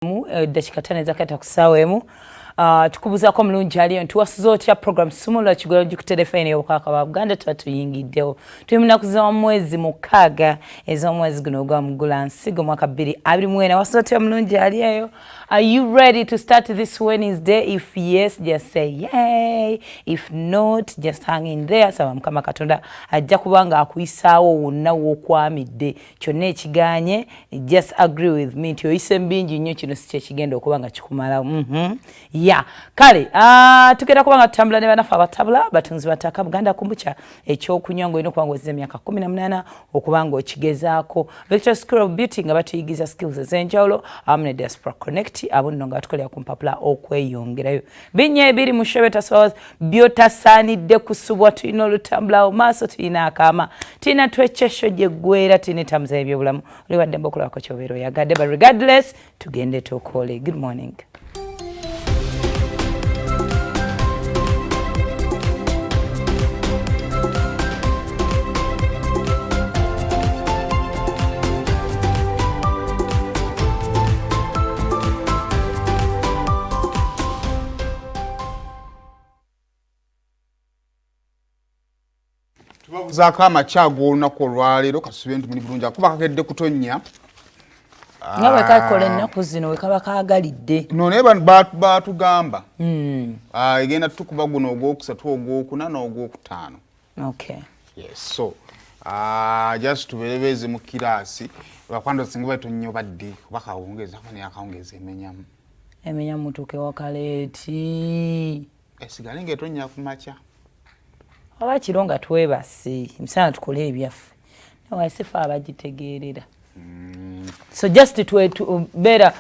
dakika 5 zakata kusawemu tukubuza ko mulungi aliyo ntuwasizo otya program sumula kigolo gikuterefene obukaka ba Uganda twatuyingiddewo tuyimuna kuza mwezi mukaga ezo mwezi guno gwa mugula nsigo mwaka 2024 wasizo otya mulungi aliyo. Are you ready to start this Wednesday? If yes, just say yay. If not, just hang in there. Saba mukama Katonda ajja kubanga akuyisaawo wonna wokwamidde kyonna ekiganye. Just agree with me nti oyise mbingi nnyo kino si kyekigenda okubanga kikumala. Yeah. Kale, tukera kubanga tutambula ne banafa abatabula batunzi bataka Buganda kumbucha ekyokunywa ngo ino kubanga ozze emyaka 18 okubanga okigezaako. Victoria School of Beauty nga batuyigiza skills ez'enjawulo amne Diaspora Connect abunno nga tukolera ku mpapula okweyongerayo. Binye ebiri mu Shebeta Source byotasaanidde kusubwa tulina olutambula maaso tulina akaama tulina twechesho gye gwera tulina tamuza ebyobulamu oli wadde mbokulako kyobeero yagadde but regardless tugende tukole. Good morning. Zaka amachago olunaku olwaleero kasubye nti muli bulungi akuba kakedde kutonnya ngawe kakole ennaku zino we kaba kaagalidde none batugamba egenda tukuba guno ogwokusatu ogwokuna n'ogwokutaano. Okay. Yes, so just tuberebeze mu kiraasi bakwanda singa batonnya badde bakawongeza kani akawongeza emenyamu mutuke wakaleeti esigale ng'etonnya ku makya oba kironga twebase msana tukole ebyaffe nawasifa abagitegeerera. So just to better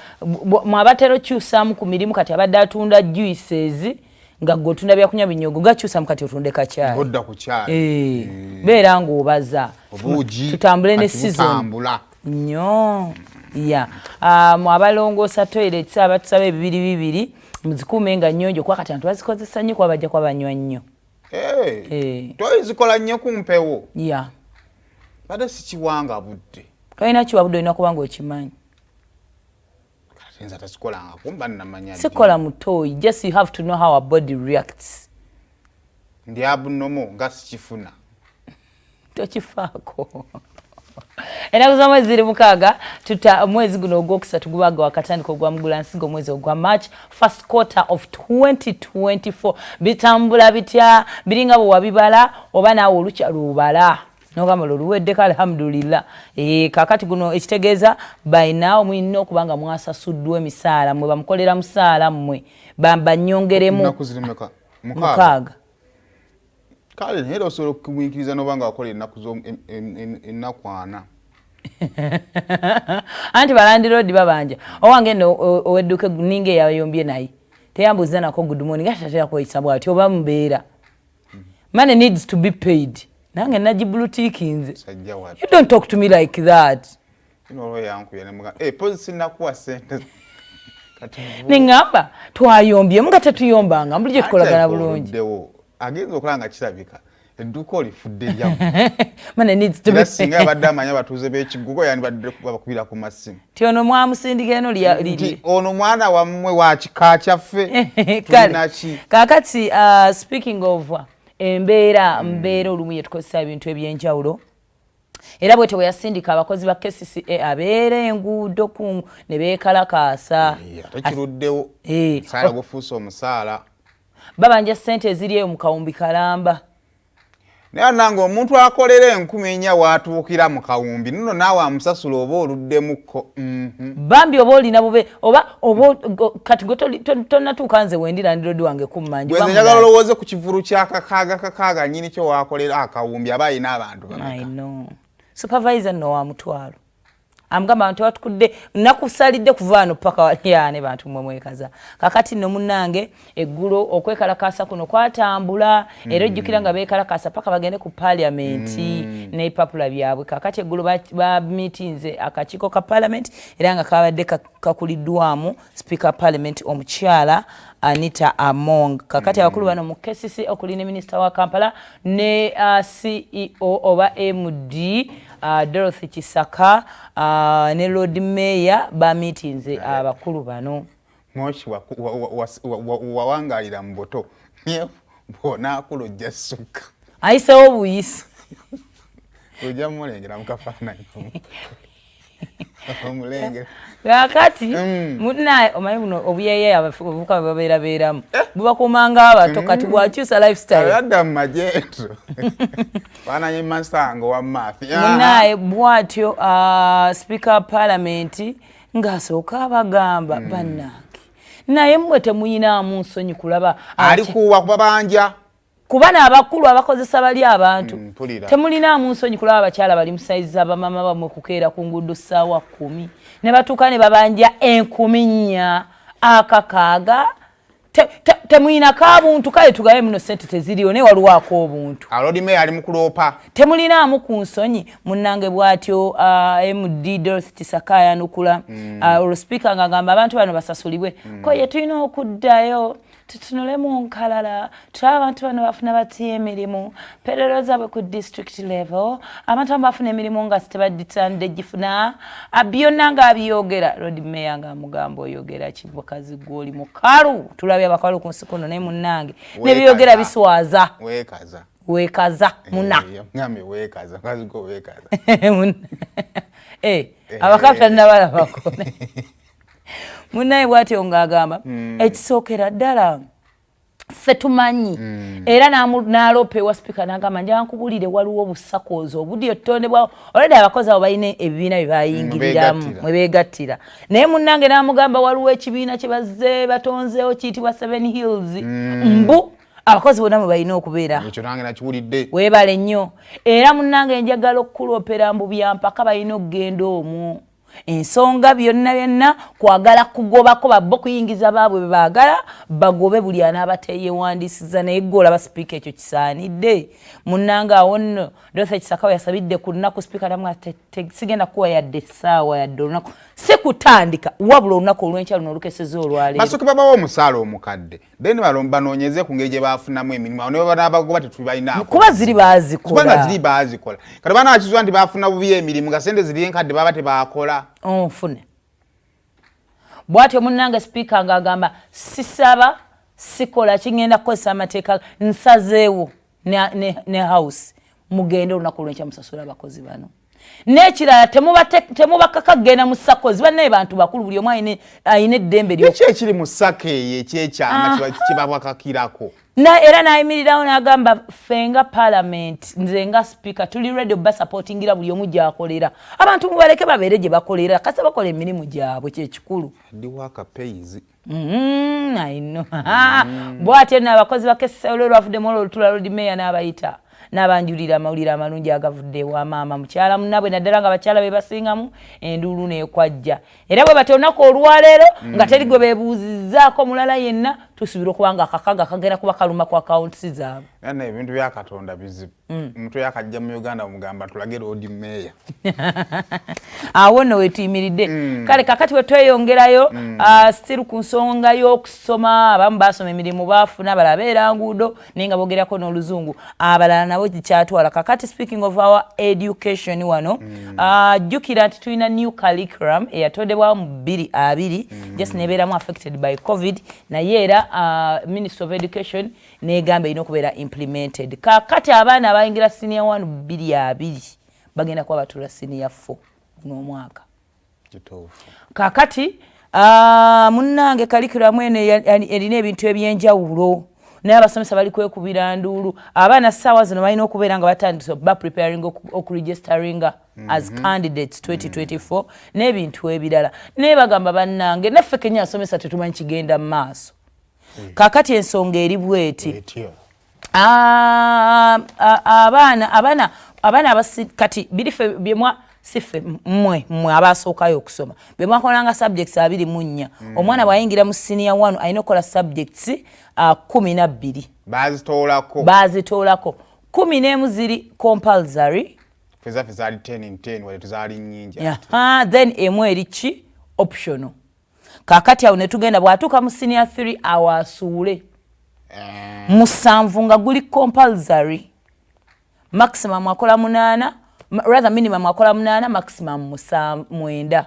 mwabatero kyusamu ku mirimu kati abadde atunda juices nga gotunda byakunya binyogo gakyusamu kati otunde kachai odda ku chai beera ng'obaza obuugi tutambule ne season nnyo ya mwabalongoosa toilet abatusaba ebibiri muzikuume nga nnyonjo kwa kati bazikozesa nnyo kwabajja kwabanywa nnyo. Toyizikola nnyo ku mpewo. Yeah. Bade sikiwanga budde. Toyina kiwabudde olina kubanga okimanyi. Katenza tasikolanga kumba nnamanya. Sikola mutoyi. Just you have to know how our body reacts. Ndi abnormal nga sikifuna. Tokifaako. Enaku za mwezi ziri mukaaga tuta mwezi guno ogwokusatu gubaga wakatandika ogwa mugula nsigo mwezi ogwa March first quarter of 2024 bitambula bitya biringa bo wabibala oba naawe olucha lubala nogamba luwedde kale alhamdulillah. Kakati guno ekitegeeza by now mwinno okubanga mwasasuddwa emisaala mwe bamukolera musaala mmwe banyongeremu mukaaga. Kale nero osobola okumwikiriza nobanga wakola ennaku ana. Anti balandiroodi babanja owange no owedduke ninge yayombye naye teyambuza nako good morning atatera kweyisa bwati oba mbeera. Money needs to be paid. Nange najibulutikinze. You don't talk to me like that. Pozisi nakuwa sente. Ningamba twayombye mga tetuyombanga mbulije tukolagana bulungi. Agenza okulanga kirabika edduuka olifudde lyamu. Money needs to be singa badde amanya batuuze b'ekigugo yani badde bakubira ku masimu. Ti ono mwamusindika eno liri. Ono mwana wammwe wa kika kyaffe. Kakati speaking of embeera olumu yetukozesa ebintu ebyenjawulo. Era bwete we yasindika abakozi ba KCCA abeere enguudo ku ne beekalakaasa. Tekiruddewo. Saala gufuusa omusaala. Babanja ssente eziriyo mu kawumbi kalamba. Naye nange omuntu akolera 10,000 watuukira mu kawumbi nno naawe amusasula oba oluddemukko. Bambi oba olina bube oba kati tonnatuuka nze wendirandiroodi wange kummanji. Bwe njagala olowooze ku kivulu kyakakaaga nnyini kyo wakolera akawumbi aba ayina abantu bameka. I know. Supervisor no wa mutwalo. Amgamba abantu batukudde nakusalidde kuvaano paka waliyane bantu mwekaza. Kakati no munnange eggulo okwekalakasa kuno kwatambula era ojjukira nga beekalakasa paka bagende ku parliament ne papula byabwe. Kakati eggulo ba meetinze akakiiko ka parliament era nga kabadde kakuliddwamu speaker parliament omukyala Sipiika Among. Kakati abakulu bano mu KCCA okuli ne minister wa Kampala ne CEO oba MD Dorothy Kisaka ne Lord Mayor ba meetinze abakulu bano. Moshi wawangalira mboto. Bona kulojja suka. Ayisewo buyisi. Ojja mulengera mukafaananyi. Omulengera. Kakati munaye omanyi buno obuyeye abavubuka babeerabeeramu bubakumanga abato kati bwakyusa lifestyle yadda mu majeeto faananyi masango wa maafi munaye bw'atyo Sipiika Parliament ng'asooka abagamba bannange naye mmwe temuyinaamu nsonyi kulaba ali kuwa kubabanja kuba n'abakulu abakozesa bali abantu temulinaamu nsonyi kulaba abakyala bali musayiza bamama bamwe kukeera ku nguudo ssaawa 10 ne batuuka ne babanja 10,400 akakaaga temuyinako abuntu kale tugabe muno ssente teziriyo ne waliwako obuntu Lord Mayor ali mu kuloopa temulinaamu ku nsonyi munnange bw'atyo MD Dorothy Kisaka yanukula olwo Sipiika ng'agamba abantu bano basasulibwe ko ye tulina okuddayo tutunule mu nkalala tulaba abantu bano bafuna batya emirimu perero zaabwe ku district level abantu abo bafuna emirimu nga tebaditandde gifuna byonna ng'abyogera Lord Mayor ng'amugamba oyogera kibukazi gw'oli mukalu tulabye abakalu ku nsi kuno naye munnange n'ebyogera biswaza weekaza muna ngambe weekaza kazi go weekaza abakalu tannabalabako munaye bw'atyo ng'agamba ekisookera ddala ffe tumanyi era n'alopa ewa Sipiika n'agamba nja nkubulire waliwo obusakoozi obuddi otondebwawo olwedde abakozi abo balina ebibiina bye bayingiriramu mwe beegattira naye munnange n'amugamba waliwo ekibiina kye bazze batonzeewo kiyitibwa 7 Hills mbu abakozi bonna mwe balina okubeera ekyo nange nakiwulidde weebale nnyo era munnange njagala okukulopera mbu byampaka balina okugenda omwo ensonga byonna kwagala kugobako babbo kuyingiza baabwe bebaagala bagobe buli anaabateyewandiisiza naye gwe olaba Sipiika ekyo kisaanidde munnanga awo nno Dorothy Kisaka yasabidde ku lunaku Sipiika namwe sigenda kuwa yadde essaawa yadde olunaku si kutandika wabula olunaku olw'enkya luno olukeseza olwaleero basooke babawo omusaala omukadde then banoonyeze ku ngeri gye baafunamu emirimu awo ne banaabagoba tetubalinaako kuba ziri baazikola kati baana bakizwa nti baafuna bubi emirimu nga sente ziri enkadde baba tebaakola onfune bw'atyo munnange Sipiika ng'agamba sisaba sikola kigenda kukozesa amateeka nsazeewo ne house mugende olunaku olw'enkya musasula abakozi bano n'ekirala temubakaka kugenda mu sakozi bannaye bantu bakulu buli omu ayina eddembe ki ekiri mu sako eyo ekyekyama kibabakakirako era n'ayimirirawo n'agamba ffe nga Parliament nze nga Sipiika tuli ready obasupportingira buli omu gy'akolera abantu mubaleke babeere gye bakolera kasa bakola emirimu gyabwe kyekikulu bw'atyo nno abakozi ba KCCA olwo lwavuddemu olwolutula Lord Mayor n'abayita n'abanjulira amawulire amalungi agavudde wa maama mukyala munnabwe naddala nga bakyala be basingamu enduulu n'ekwajja era bwe batyo olunaku olwaleero nga teri gwe beebuuzizzaako mulala yenna tusuubira okuba nga akakaga kagenda kuba kaluma ku akawunti zaabwe yana ebintu bya Katonda bizibu omuntu yakajja mu Uganda mugamba tulage Lord Mayor awo nno wetuyimiridde kale kakati we tweyongerayo still ku nsonga y'okusoma abamu baasoma emirimu baafuna abalala beera nguudo naye nga boogerako n'oluzungu abalala nabo kikyatwala kakati speaking of our education wano jjukira nti tulina new curriculum eyatondebwawo mu 2020 just nebeeramu affected by COVID naye era Ministry of Education negamba ino kubeera implemented kakati abaana abayingira senior 1 2020 bagenda kuba batula senior 4 n'omwaka kakati munnange curriculum eno erina ebintu ebyenjawulo naye abasomesa bali kwekubira nduulu abaana ssaawa zino balina okubeera nga batandise ba preparing okuregistering as candidates 2024 n'ebintu ebirala naye bagamba bannange naffe Kenya asomesa tetumanyi kigenda mu maaso kakati ensonga eri bweti abaana kati birife byemwa sife mmwe abasookayo okusoma bemwakolanga subjects 24 omwana bw'ayingira mu senior 1 alina okukola subjects 12 bazitoolako 11 ziri compulsory feza zali 10 in 10 wale tuzali nnyingi then emu eri ki optional kakati awo ne tugenda bw'atuuka mu senior 3 awasuule musanvu nga guli compulsory maximum akola 8 rather minimum akola 8 maximum 9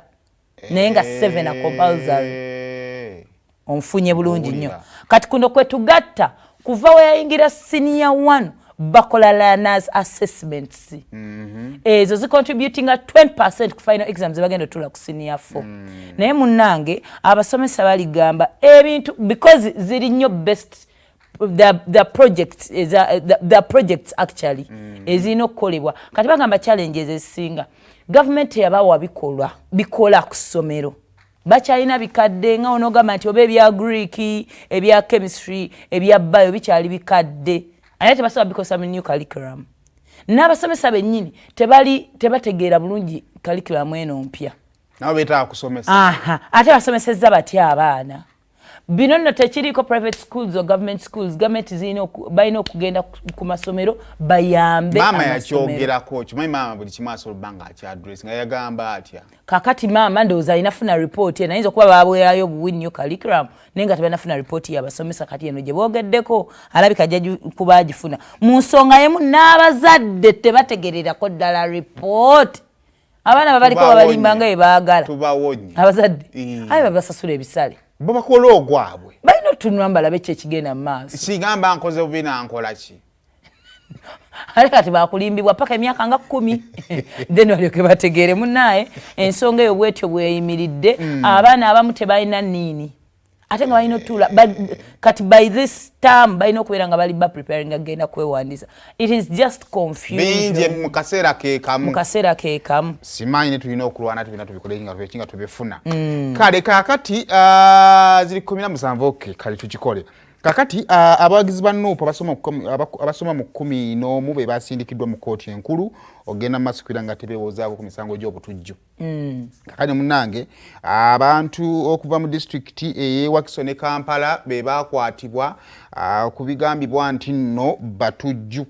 naye nga 7 a compulsory onfunye bulungi nnyo kati kuno kwe tugatta kuva we yayingira senior 1 bakola learners assessments ezo zicontributinga 20% ku final exams bagenda otula ku senior 4 naye munnange abasomesa baligamba ebintu because ziri nnyo best the projects actually ezino kukolebwa kati bagamba challenges ezisinga government yabawa bikola ku ssomero bakyalina bikadde nga onogamba nti oba ebya Greek ebya chemistry ebya bio bikyali bikadde ate tebasaba bikosa mu new curriculum n'abasomesa bennyini tebategeera bulungi curriculum eno mpya nabo beetaaga kusomesa ate basomesezza batya abaana bino nno tekiriiko private schools or government schools government balina okugenda ku masomero bayambe maama yakyogerako kimanyi maama buli kimu asobola bbanga akyaddress nga yagamba atya kakati maama ndowooza alinafuna ripooti eno ayinza okuba baabwerayo obuwi nnyo curriculum naye nga tebanafuna ripooti yabasomesa kati eno gye boogeddeko alabika ajja kuba agifuna mu nsonga yemu n'abazadde tebategererako ddala ripooti abaana babaliko babalimba nga bwe baagala abazadde aye babasasula ebisale bo bakola ogwabwe balina otunula mbalabe ki ekigenda mu maaso sigamba nkoze bubi nankola ki ate kati bakulimbibwa paka emyaka nga 10 then balyoke bategeere munnaye ensonga eyo bwetyo bweyimiridde abaana abamu tebalina nniini ate nga balina otuula kati by this term balina okubeera nga bali preparing agenda kwewandiisa it is just confusion mu kaseera ke kamu simanyi ne tulina okulwana tubina tubikolenga twekinga tubifuna kale kakati ziri 17 okay kale tukikole kakati abawagizi ba NUP abasoma mu 11 be basindikiddwa mu kooti enkulu ogenda maaso kwiranga tebewozaako ku misango gy'obutujju kakati munnange abantu okuva mu disitulikiti ey'Wakiso ne Kampala be bakwatibwa ku bigambibwa nti nno batujju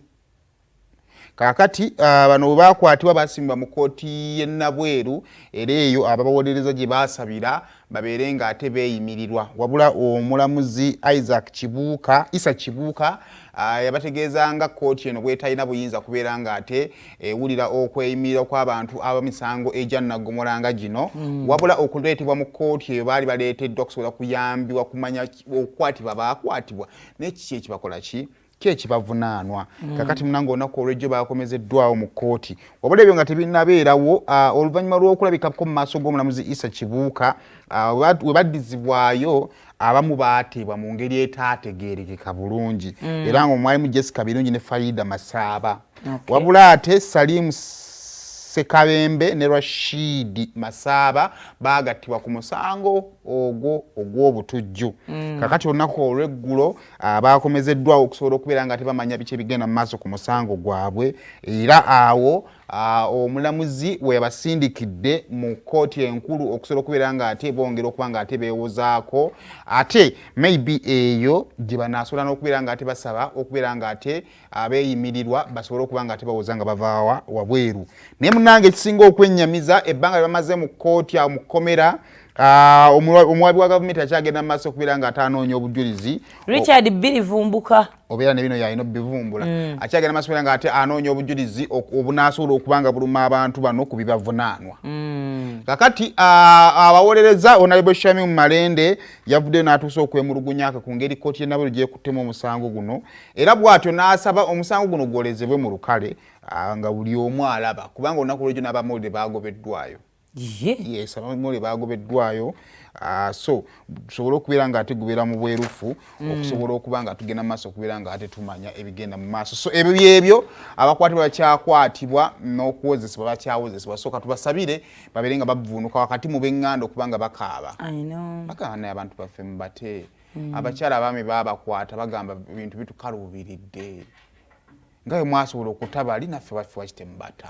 kakati bano bwe bakwatibwa basimbwa mu kooti y'e Nabweru era eyo ababawolereza gye baasabira babeere nga ate beeyimirirwa wabula omulamuzi Isa Kibuuka yabategeeza nga kooti eno bwetalina buyinza kubeera nga ate ewulira okweyimirira kw'abantu ab'emisango egya nnaggomolanga gino wabula okuleetebwa mu kooti eyo baali baleeteddwa okusobola kuyambibwa kumanya okukwatibwa baakwatibwa naye kiki ekibakola ki ekibavunaanwa kakati munange olunaku olw'ejjo bakomezeddwawo mu kooti wabula ebyo nga tebinabeerawo oluvannyuma lw'okulabikako mu maaso g'omulamuzi Isa Kibuuka we baddizibwayo abamu baatebwa mu ngeri etaategeerekeka bulungi era nga omwalimu Jessica Birungi ne Farida Masaaba wabula ate Salimu Sekabembe ne Rashidi Masaaba bagattibwa ku musango ogwo ogw'obutujju kakati olunaku olw'eggulo bakomezeddwawo okusobola okubeera nga tebamanya biki ebigenda mu maaso ku musango gwabwe era awo omulamuzi we yabasindikidde mu kooti enkulu okusobola okubeera nga ate bongera okuba nga ate beewozaako ate maybe eyo gye banaasobola n'okubeera nga ate basaba okubeera nga ate beeyimirirwa basobole okuba nga ate bawoza nga bavaawa wabweru naye munnange ekisinga okwennyamiza ebbanga lye bamaze mu kooti awo mu kkomera omuwabi wa gavumenti akyagenda mu maaso okubeera nga ataanoonya obujulizi Richard Birivumbuka obeera ne bino yalina obivumbula akyagenda maaso okubeera nga ate anoonya obujulizi obunaasobola okuba nga buluma abantu bano ku bibavunaanwa kakati abawolereza Honorable Shami Malende yavuddeyo n'atuusa okwemulugunyako ku ngeri kooti y'e Nabweru gyekuttemu omusango guno era bw'atyo n'asaba omusango guno gwolezebwe mu lukale nga buli omu alaba kubanga olunaku olw'ejjo n'abamawulire baagobeddwayo yes abamawulire baagobeddwayo so tusobole okubeera nga ate gubeera mu bwerufu okusobola okuba nga tugenda mu maaso okubeera nga ate tumanya ebigenda mu maaso so ebyo byebyo abakwatibwa bakyakwatibwa n'okuwozesebwa bakyawozesebwa so katubasabire babeere nga bavuunuka wakati mu b'eŋŋanda okuba nga bakaaba bakaaba naye abantu baffe mubate abakyala abaami baabakwata bagamba ebintu bitukaluubiridde nga bwe mwasobola okutabali naffe baffe wakite mubata